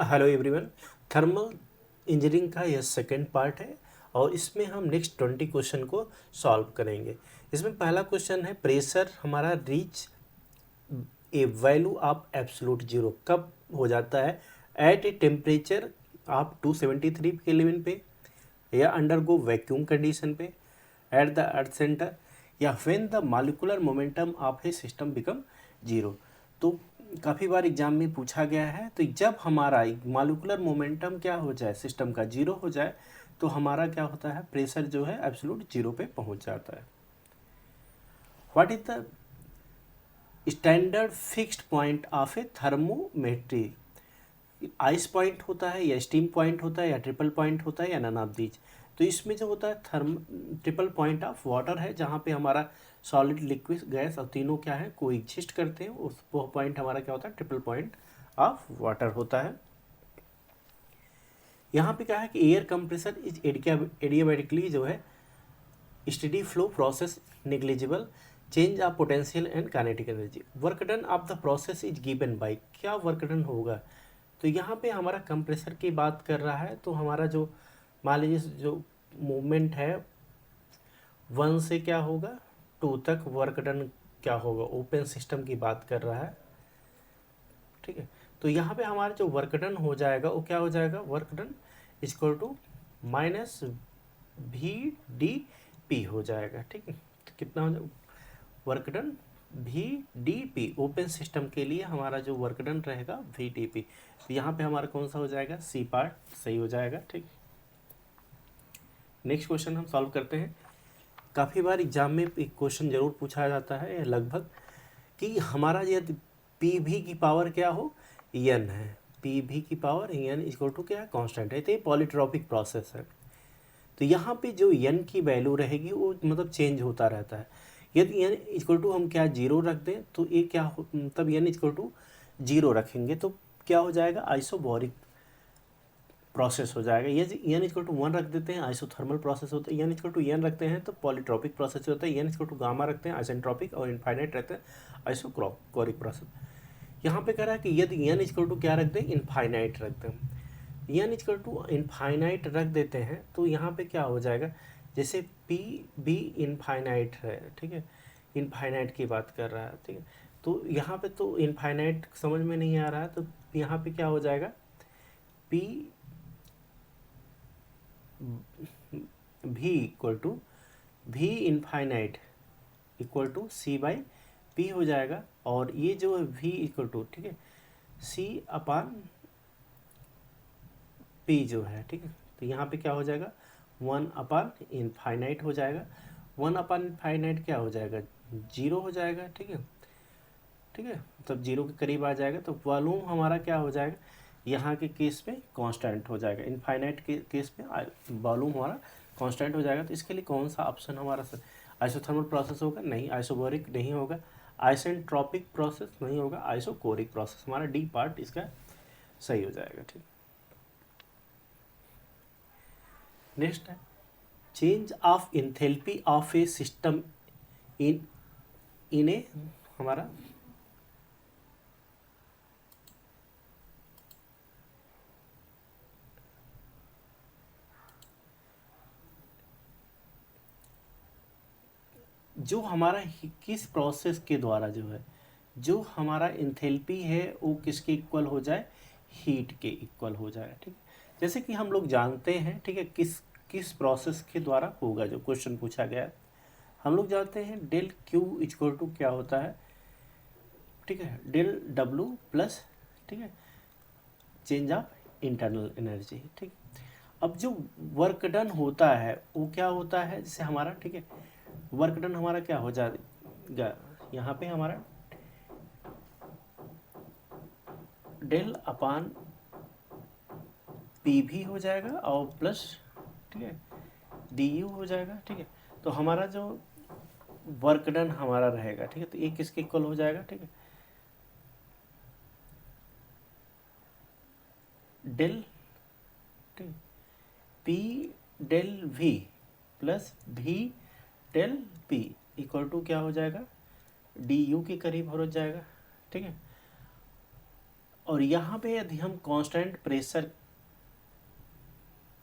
Hello everyone. Thermal engineering का यह second part है और इसमें हम नेक्स्ट 20 क्वेश्चन को सॉल्व करेंगे। इसमें पहला क्वेश्चन है, प्रेशर हमारा reach a value of absolute zero कब हो जाता है? At a temperature of 273 kelvin पे, या अंडरगो वैक्यूम कंडीशन पे, एट द अर्थ सेंटर, या when the molecular momentum of a system become zero. तो काफ़ी बार एग्जाम में पूछा गया है, तो जब हमारा मॉलिक्यूलर मोमेंटम क्या हो जाए, सिस्टम का जीरो हो जाए, तो हमारा क्या होता है, प्रेशर जो है एब्सोल्यूट जीरो पे पहुंच जाता है। What is the standard fixed point of A thermometry? Ice point होता है, या स्टीम पॉइंट होता है, या ट्रिपल पॉइंट होता है, या नन ऑफ दीज। तो इसमें जो होता है ट्रिपल पॉइंट ऑफ वाटर है, जहाँ पे हमारा सॉलिड, लिक्विड, गैस और तीनों क्या है, को एग्जिस्ट करते हैं। उस वो पॉइंट हमारा क्या होता है, ट्रिपल पॉइंट ऑफ वाटर होता है। यहाँ पे क्या है कि एयर कंप्रेसर इज एडियाबेटिकली जो है steady flow process negligible change of potential and kinetic energy. Work done of the process is given by, क्या वर्क डन होगा? तो यहाँ पे हमारा कंप्रेसर की बात कर रहा है, तो हमारा जो मान लीजिए जो मूवमेंट है 1 से क्या होगा 2 तक, वर्क डन क्या होगा, ओपन सिस्टम की बात कर रहा है। ठीक है, तो यहाँ पे हमारा जो वर्क डन हो जाएगा वो क्या हो जाएगा, work done equal to minus V D P हो जाएगा। ठीक है, तो कितना हो जाएगा, work done V D P, open system के लिए हमारा जो वर्क डन रहेगा वी डी पी। तो यहाँ पे हमारा कौन सा हो जाएगा, सी पार्ट सही हो जाएगा। ठीक, नेक्स्ट क्वेश्चन हम सॉल्व करते हैं। काफ़ी बार एग्जाम में एक क्वेश्चन जरूर पूछा जाता है लगभग, कि हमारा यदि पी भी की पावर क्या हो, एन है, पी भी की पावर एन इक्वल टू क्या है, कांस्टेंट है, तो ये पॉलीट्रॉपिक प्रोसेस है। तो यहाँ पे जो एन की वैल्यू रहेगी वो मतलब चेंज होता रहता है। यदि एन इक्वल टू हम क्या जीरो रख दें, तो ये क्या हो, तब एन इक्वल टू जीरो रखेंगे तो क्या हो जाएगा, आइसोबोरिक प्रोसेस हो जाएगा। ये एन इक्वल टू 1 रख देते हैं, आइसोथर्मल प्रोसेस होता है। एन इक्वल टू एन रखते हैं तो पॉलीट्रॉपिक प्रोसेस होता है। एन इक्वल टू गामा रखते हैं, आइसेंट्रोपिक, और इनफाइनाइट रहते हैं, आइसोकोरिक प्रोसेस। यहाँ पे कह रहा है कि यदि एन इक्वल टू क्या रख दें, इनफाइनाइट रख दें। एन इक्वल टू इनफाइनाइट रख देते हैं तो यहाँ पे क्या हो जाएगा, जैसे पी बी इनफाइनाइट है, ठीक है, इनफाइनाइट की बात कर रहा है। ठीक है, तो यहाँ पे तो इनफाइनाइट समझ में नहीं आ रहा है, तो यहाँ पे क्या हो जाएगा, पी भी equal to V infinite equal to C by P हो जाएगा। और ये जो है वी इक्वल टू, ठीक है, सी अपान पी जो है, ठीक है, तो यहाँ पे क्या हो जाएगा, 1 अपान इनफाइनाइट हो जाएगा। 1 अपान इनफाइनाइट क्या हो जाएगा, जीरो हो जाएगा। ठीक है, ठीक है, तब जीरो के करीब आ जाएगा, तो वॉल्यूम हमारा क्या हो जाएगा, यहाँ के केस में कांस्टेंट हो जाएगा, इनफाइनाइट के केस में वॉल्यूम हमारा कांस्टेंट हो जाएगा। तो इसके लिए कौन सा ऑप्शन हमारा आइसोथर्मल प्रोसेस होगा, नहीं, आइसोबोरिक नहीं होगा, आइसेंट्रोपिक प्रोसेस नहीं होगा, आइसोकोरिक प्रोसेस, हमारा डी पार्ट इसका सही हो जाएगा। ठीक, नेक्स्ट है, change of enthalpy of a system in in a हमारा जो हमारा किस प्रोसेस के द्वारा जो है, जो हमारा इंथैल्पी है वो किसके इक्वल हो जाए, हीट के इक्वल हो जाए। ठीक, जैसे कि हम लोग जानते हैं, ठीक है, किस किस प्रोसेस के द्वारा होगा, जो क्वेश्चन पूछा गया है, हम लोग जानते हैं डेल क्यू इक्वल टू क्या होता है, ठीक है, डेल डब्ल्यू प्लस, ठीक है, चेंज ऑफ इंटरनल एनर्जी। ठीक, अब जो वर्क डन होता है वो क्या होता है, जैसे हमारा, ठीक है, वर्क डन हमारा क्या हो जाएगा, यहाँ पे हमारा डेल अपान पी भी हो जाएगा और प्लस, ठीक है, डी यू हो जाएगा। ठीक है, तो हमारा जो वर्क डन हमारा रहेगा, ठीक है, तो ये किसके इक्वल हो जाएगा, ठीक है, डेल, ठीक, P del V plus V del P equal to क्या हो जाएगा, डी यू के करीब हो जाएगा। ठीक है, और यहाँ पे यदि हम कांस्टेंट प्रेशर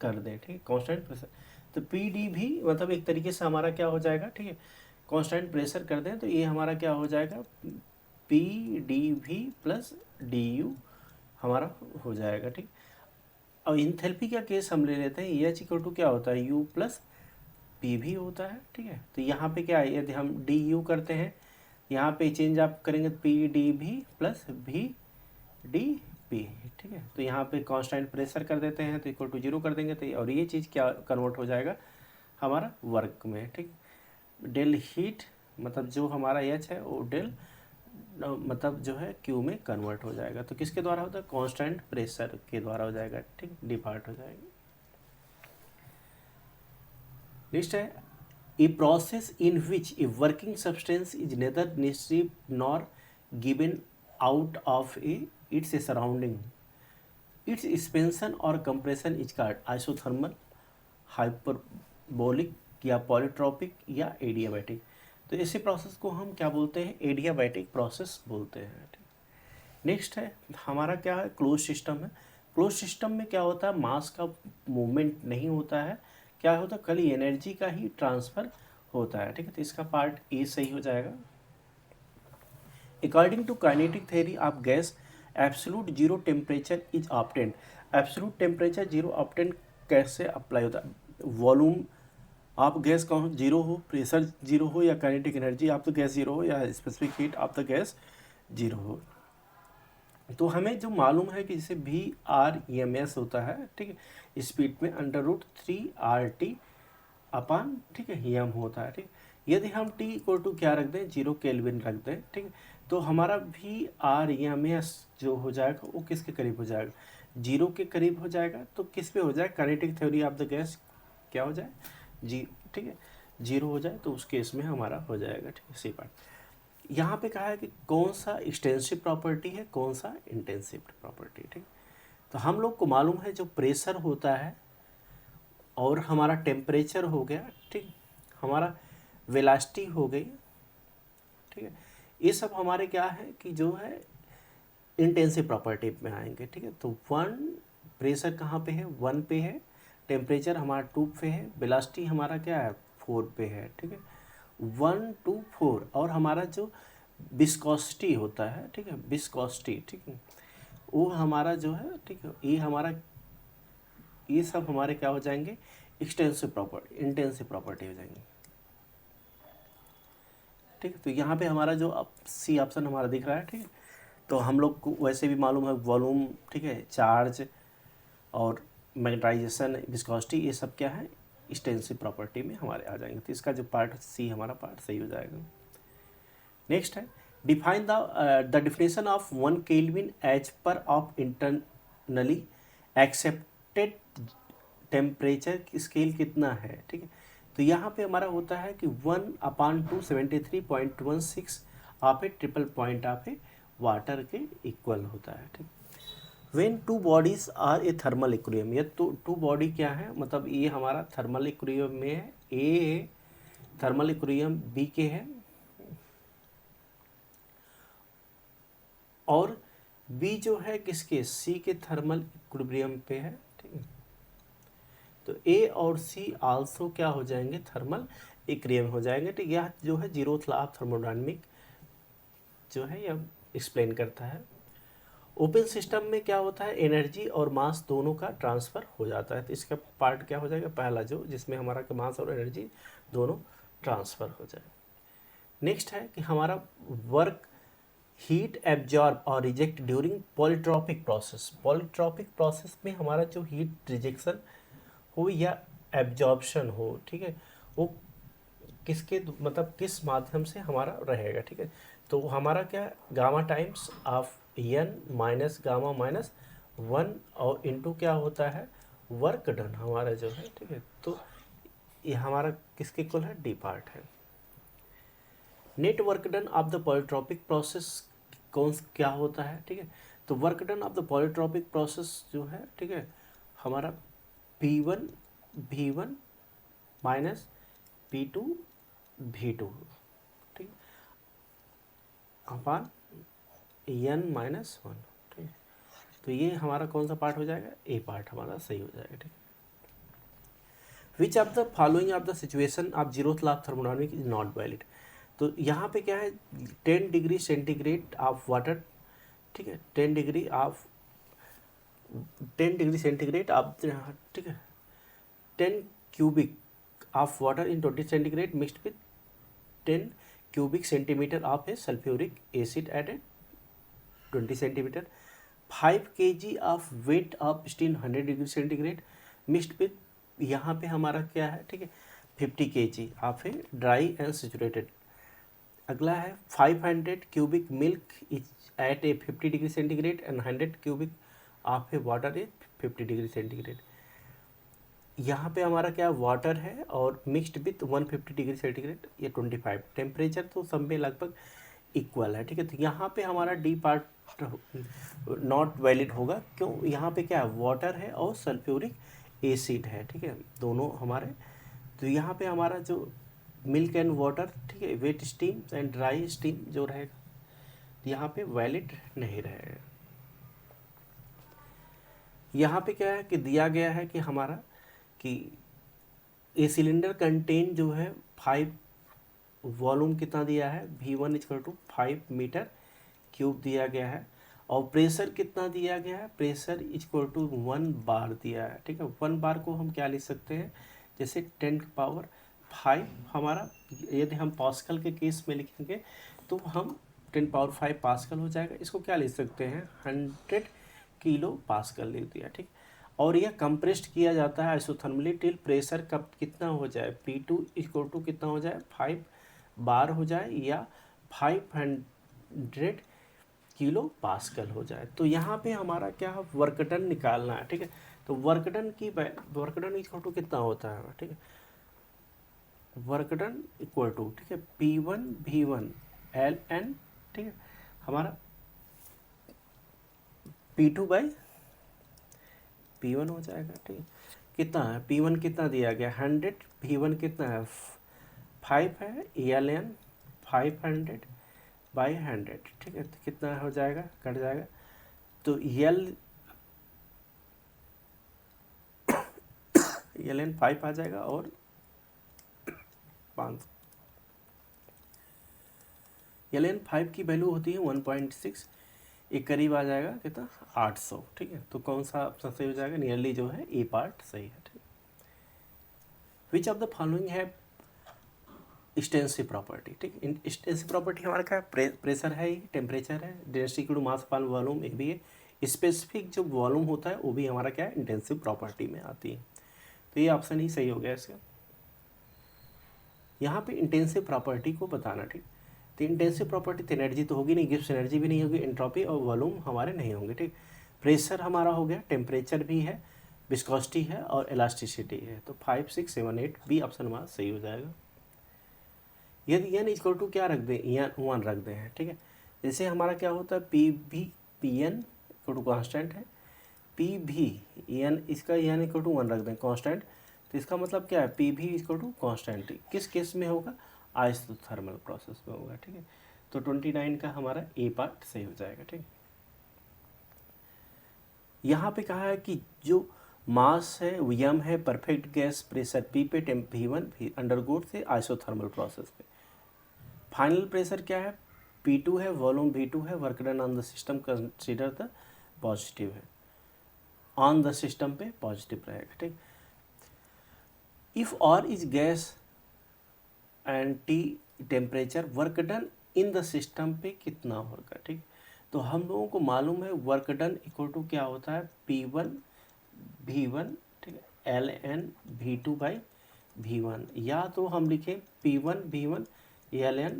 कर दें, ठीक है, कांस्टेंट प्रेशर, तो पी डी भी मतलब एक तरीके से हमारा क्या हो जाएगा, ठीक है, कांस्टेंट प्रेशर कर दें तो ये हमारा क्या हो जाएगा, P D V plus D U हमारा हो जाएगा, ठीक। और इंथैल्पी का केस हम ले लेते हैं, एच इक्वल टू क्या होता है, यू प्लस पी भी होता है, ठीक है। तो यहाँ पे क्या है, यदि हम डी यू करते हैं, यहाँ पे चेंज आप करेंगे पी डी भी प्लस भी डी पी, ठीक है। तो यहाँ पे कांस्टेंट प्रेशर कर देते हैं तो इक्वल टू जीरो कर देंगे, तो और ये चीज़ क्या कन्वर्ट हो जाएगा हमारा वर्क में, ठीक। डेल हीट मतलब जो हमारा एच है वो डेल मतलब जो है क्यू में कन्वर्ट हो जाएगा। तो किसके द्वारा होता है, कांस्टेंट प्रेशर के द्वारा हो जाएगा, ठीक, डिपार्ट हो जाएगा। नेक्स्ट है, a process in which a working substance is neither निश्चित nor given out of its surrounding, its expansion और compression is called isothermal, hyperbolic या पॉलीट्रॉपिक या एडियाबैटिक। तो ऐसे प्रोसेस को हम क्या बोलते हैं, एडियाबैटिक प्रोसेस बोलते हैं, ठीक। नेक्स्ट है हमारा क्या है, क्लोज सिस्टम है। क्लोज सिस्टम में क्या होता है, मास का मूवमेंट नहीं होता है, क्या होता है, खाली एनर्जी का ही ट्रांसफर होता है, ठीक है। तो इसका पार्ट ए सही हो जाएगा। According to kinetic theory of gas, absolute zero temperature is obtained. Absolute temperature zero obtained कैसे अप्लाई होता है, वॉल्यूम आप गैस का जीरो हो, प्रेशर जीरो हो, या काइनेटिक एनर्जी आप तो गैस जीरो हो, या स्पेसिफिक हीट आप तो गैस जीरो हो। तो हमें जो मालूम है कि जैसे V R E M S होता है, ठीक है, स्पीड में √3 RT अपान, ठीक है, यम होता है, ठीक। यदि हम टी इक्वल टू क्या रख दें, 0 केल्विन रख दें, ठीक है, तो हमारा V R E M S जो हो जाएगा वो किसके करीब हो जाएगा, 0 के करीब हो जाएगा। तो किस पे हो जाए, kinetic theory of the gas क्या हो जाए, जी, ठीक है, 0 हो जाए तो उस केस में हमारा हो जाएगा, ठीक है, सी पार्ट। यहाँ पे कहा है कि कौन सा एक्सटेंसिव प्रॉपर्टी है, कौन सा इंटेंसिव प्रॉपर्टी, ठीक। तो हम लोग को मालूम है जो प्रेशर होता है और हमारा टेम्परेचर हो गया, ठीक, हमारा वेलासिटी हो गई, ठीक है, ये सब हमारे क्या है कि जो है इंटेंसिव प्रॉपर्टी में आएंगे, ठीक है। तो वन प्रेशर कहाँ पे है, 1 पे है, टेम्परेचर हमारा 2 पे है, वेलासिटी हमारा क्या है 4 पे है, ठीक है, 1 2 4। और हमारा जो विस्कोसिटी होता है, ठीक है, विस्कोसिटी, ठीक है, वो हमारा जो है, ठीक है, ये हमारा ये सब हमारे क्या हो जाएंगे, एक्सटेंसिव प्रॉपर्टी, इंटेंसिव प्रॉपर्टी हो जाएंगे, ठीक है। तो यहाँ पे हमारा जो सी ऑप्शन हमारा दिख रहा है, ठीक है। तो हम लोग को वैसे भी मालूम है वॉल्यूम, ठीक है, चार्ज और मैग्नेटाइजेशन, विस्कोसिटी, ये सब क्या है एक्सटेंसिव प्रॉपर्टी में हमारे आ जाएंगे। तो इसका जो पार्ट सी हमारा पार्ट सही हो जाएगा। नेक्स्ट है, define the definition of 1 kelvin as per of internally accepted temperature scale कितना है, ठीक है। तो यहाँ पे हमारा होता है कि 1/273.16 of a triple point of a water के इक्वल होता है, ठीक। When two bodies are a thermal equilibrium, ये तो टू बॉडी क्या है, मतलब ये हमारा थर्मल इक्विलिब्रियम में है, ए थर्मल इक्विलिब्रियम बी के है और बी जो है किसके, सी के थर्मल इक्विलिब्रियम पे है, ठीक है। तो ए और सी आल्सो क्या हो जाएंगे, थर्मल इक्विलिब्रियम हो जाएंगे, ठीक। यह जो है जीरोथ लॉ ऑफ थर्मोडायनामिक जो है यह एक्सप्लेन करता है। ओपन सिस्टम में क्या होता है, एनर्जी और मास दोनों का ट्रांसफ़र हो जाता है। तो इसका पार्ट क्या हो जाएगा, पहला जो जिसमें हमारा मास और एनर्जी दोनों ट्रांसफ़र हो जाए। नेक्स्ट है कि हमारा वर्क हीट एब्जॉर्ब और reject during polytropic process. Polytropic process में हमारा जो हीट रिजेक्शन हो या एब्जॉर्प्शन हो, ठीक है, वो किसके मतलब किस माध्यम से हमारा रहेगा, ठीक है। तो हमारा क्या, gamma times of N minus gamma minus 1 और इंटू क्या होता है, वर्क डन हमारा जो है, ठीक है। तो ये हमारा किसके इक्वल है, डी पार्ट है। Net work done of the polytropic process कौन क्या होता है, ठीक है। तो work done of the polytropic process जो है, ठीक है, हमारा P1 V1 minus P2 V2, ठीक, अपान n-1, ठीक है। तो ये हमारा कौन सा पार्ट हो जाएगा, ए पार्ट हमारा सही हो जाएगा। ठीक, which of the following of the situation of zeroth law of thermodynamics is not valid. तो यहाँ पे क्या है, 10 डिग्री सेंटीग्रेड ऑफ वाटर, ठीक है, 10 डिग्री सेंटीग्रेड आप, ठीक है, 10 cubic of water in 20 centigrade mixed with 10 cubic centimeter of a sulfuric acid at a 20 centimeter, 5 kg of weight of steel 100 degree centigrade mixed with, यहाँ पे हमारा क्या है, ठीक है, 50 kg of a dry and saturated. अगला है 500 cubic milk is at a 50 degree centigrade and 100 cubic of a water a 50 degree centigrade. यहाँ पे हमारा क्या वाटर है और मिक्सड विथ 150 डिग्री सेंटीग्रेड, ये 25 टेम्परेचर तो सब में लगभग इक्वल है। ठीक है, तो यहाँ पे हमारा डी पार्ट नॉट वैलिड होगा, क्यों, यहाँ पे क्या है, वाटर है और सल्फ्यूरिक एसिड है। ठीक है, दोनों हमारे, तो यहाँ पे हमारा जो मिल्क एंड वाटर, ठीक है, wet steam and dry steam जो रहेगा, यहाँ पे वैलिड नहीं रहेगा। यहाँ पे क्या है कि दिया गया है कि हमारा कि ए सिलेंडर कंटेन जो है 5, वॉल्यूम कितना दिया है, V1 equal to 5 metre cube दिया गया है, और प्रेशर कितना दिया गया है, प्रेशर इक्वल टू 1 बार दिया है। ठीक है, 1 बार को हम क्या लिख सकते हैं, जैसे 10⁵ हमारा, यदि हम पास्कल के केस में लिखेंगे तो हम 10⁵ पास्कल हो जाएगा। इसको क्या लिख सकते हैं, 100 किलो पास्कल लिख दिया। ठीक, और यह कंप्रेस्ड किया जाता है आइसोथर्मली टिल प्रेशर कब कितना हो जाए, P2 इक्वल टू कितना हो जाए, 5 बार हो जाए या 500 किलो पास्कल हो जाए। तो यहाँ पे हमारा क्या है, वर्क डन निकालना है। ठीक है, तो वर्क डन इक्वल टू कितना होता है, ठीक है, वर्क डन इक्वल टू, ठीक है, P1 V1 Ln, ठीक है, हमारा P2 बाई P1 हो जाएगा। ठीक है, कितना है, P1 कितना दिया गया 100, V1 कितना है 5 है, Ln 500 बाई 100। ठीक है, तो कितना हो जाएगा, कट जाएगा, तो Ln 5 आ जाएगा और 500, Ln 5 की वैल्यू होती है 1.6, एक करीब आ जाएगा कितना 800। ठीक है, तो कौन सा ऑप्शन सही हो जाएगा, नियरली जो है ए पार्ट सही है। ठीक, विच ऑफ द फॉलोइंग है एक्सटेंसिव प्रॉपर्टी। ठीक, एक्सटेंसिव प्रॉपर्टी हमारा क्या है, प्रेशर है, टेम्परेचर है, density equal to mass upon volume, ये भी है, स्पेसिफिक जो वॉल्यूम होता है वो भी हमारा क्या है, इंटेंसिव प्रॉपर्टी में आती है। तो ये ऑप्शन ही सही हो गया इसका। यहाँ पे इंटेंसिव प्रॉपर्टी को बताना। ठीक, तो इंटेंसिव प्रॉपर्टी तो एनर्जी तो होगी नहीं, गिब्स एनर्जी भी नहीं होगी, एंट्रोपी और वॉल्यूम हमारे नहीं होंगे। ठीक, प्रेशर हमारा हो गया, टेम्परेचर भी है, विस्कोसिटी है और इलास्टिसिटी है। तो 5, 6, 7, 8 बी ऑप्शन हमारा सही हो जाएगा। यदि एन इक्वल टू क्या रख दें, एन 1 रख दें हैं। ठीक है, जैसे हमारा क्या होता है, P N equal to constant है, पी भी एन, इसका एन इक्वल टू 1 रख दें कॉन्स्टेंट, तो इसका मतलब क्या है, पी भी इक्वल टू कॉन्स्टेंट। किस केस में होगा, आइसोथर्मल प्रोसेस में होगा। ठीक है, तो 29 का हमारा ए पार्ट सही हो जाएगा। ठीक, यहाँ पे कहा है कि जो मास है यम है, परफेक्ट गैस प्रेशर पी पे, टेम्प V1 अंडरगोड से आइसोथर्मल प्रोसेस पे, फाइनल प्रेशर क्या है, P2 है, वॉल्यूम V2 है, work done on the system consider the positive है, ऑन द सिस्टम पे पॉजिटिव रहेगा। ठीक, इफ और is gas and T temperature, work done in the system पे कितना होगा। ठीक, तो हम लोगों को मालूम है वर्क डन इक्वल टू क्या होता है, P1 V1, ठीक है, Ln V2 बाई V1, या तो हम लिखें P1 V1 Ln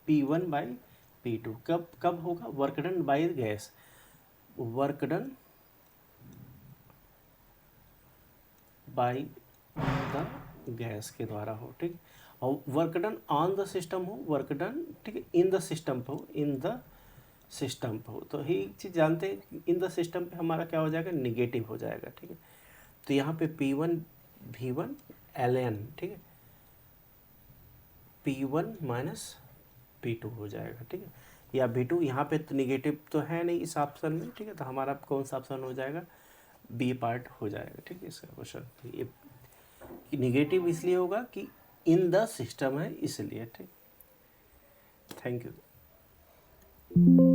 P1 by P2। कब होगा, work done by gas, work done by the gas के द्वारा हो। ठीक, और work done on the system हो, वर्क डन, ठीक है, इन द सिस्टम पे हो, इन द सिस्टम पे हो। तो ही चीज़ जानते हैं, इन द सिस्टम पे हमारा क्या हो जाएगा, निगेटिव हो जाएगा। ठीक है, तो यहाँ पे P1 V1 Ln, ठीक है, P1 माइनस P2 हो जाएगा। ठीक है, या V2, यहाँ पे तो निगेटिव तो है नहीं इस ऑप्शन में, ठीक है, तो हमारा कौन सा ऑप्शन हो जाएगा, बी पार्ट हो जाएगा, ठीक है। इसका क्वेश्चन ये निगेटिव इसलिए होगा कि इन द सिस्टम है इसलिए, ठीक। Thank you.